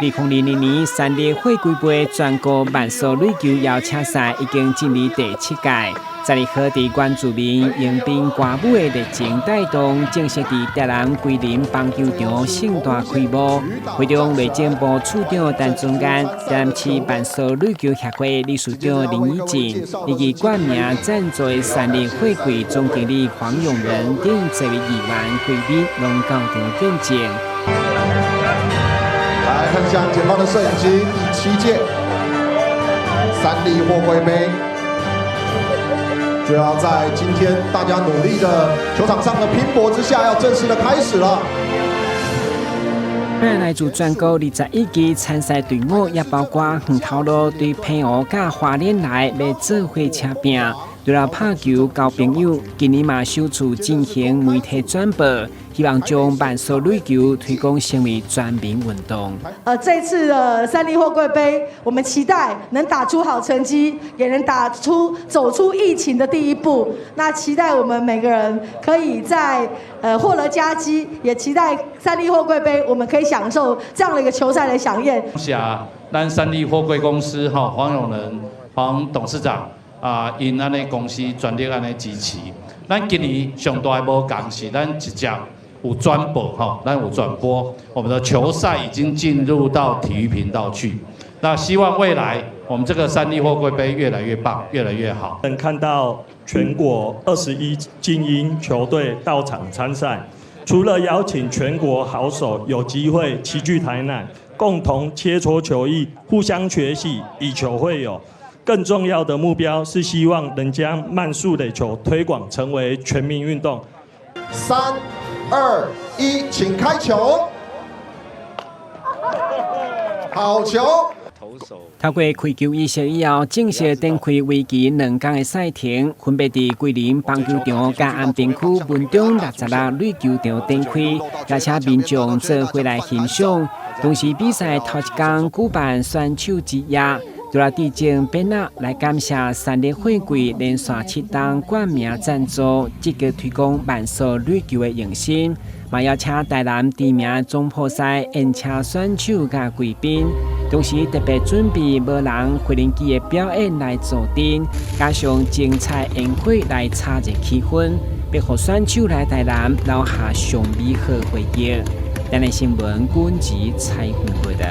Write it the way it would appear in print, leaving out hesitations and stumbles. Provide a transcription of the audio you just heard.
2002年三立会规杯全国慢速垒球邀请赛已经进入第7届。在哩好伫原住民迎宾歌舞的热情带动，正式伫台南桂林棒球场盛大开幕。会中内政部处长陈俊彦、台南市慢速垒球协会理事长林以静，以及冠名赞助三立会柜总经理黄永仁等这位议员贵宾拢到场见证。来看向前方的摄影机，第7届三立货柜杯。就要在今天大家努力的球场上的拼搏之下，要正式的开始了。来自全国21支参赛队伍，也包括远头路对澎湖甲花莲来要做伙车拼。除了拍球交朋友，今年嘛首次进行媒体转播，希望将慢速垒球推广成为全民运动。这次的三立货柜杯，我们期待能打出好成绩，也能走出疫情的第一步。那期待我们每个人可以在获得佳绩，也期待三立货柜杯我们可以享受这样的一个球赛的飨宴。谢咱三立货柜公司黄永仁黄董事长。因安尼公司全力安尼支持，咱今年上大的无共是咱直接有转播咱有转播，我们的球赛已经进入到体育频道去。那希望未来我们这个三立货柜杯越来越棒，越来越好。能看到全国21精英球队到场参赛，除了邀请全国好手有机会齐聚台南，共同切磋球艺，互相学习，以球会友。更重要的目标是希望能将慢速垒球推广成为全民运动。3、2、1，请开球！好球！透过开球仪式以后，正式展开为期2天的赛程，分别伫桂林棒球场、甲安平区文中66垒球场展开，邀请民众做回来欣赏。同时，比赛头一天举办选手之夜。除了地精变纳来感谢三立会柜连续7档冠名赞助，积极推广慢速垒球的用心，嘛邀请台南知名总决赛演车选手甲贵宾，同时特别准备无人回人机的表演来助阵，加上精彩宴会来炒热气氛，要让选手来台南留下上美好回忆。台南新闻军集采访报道。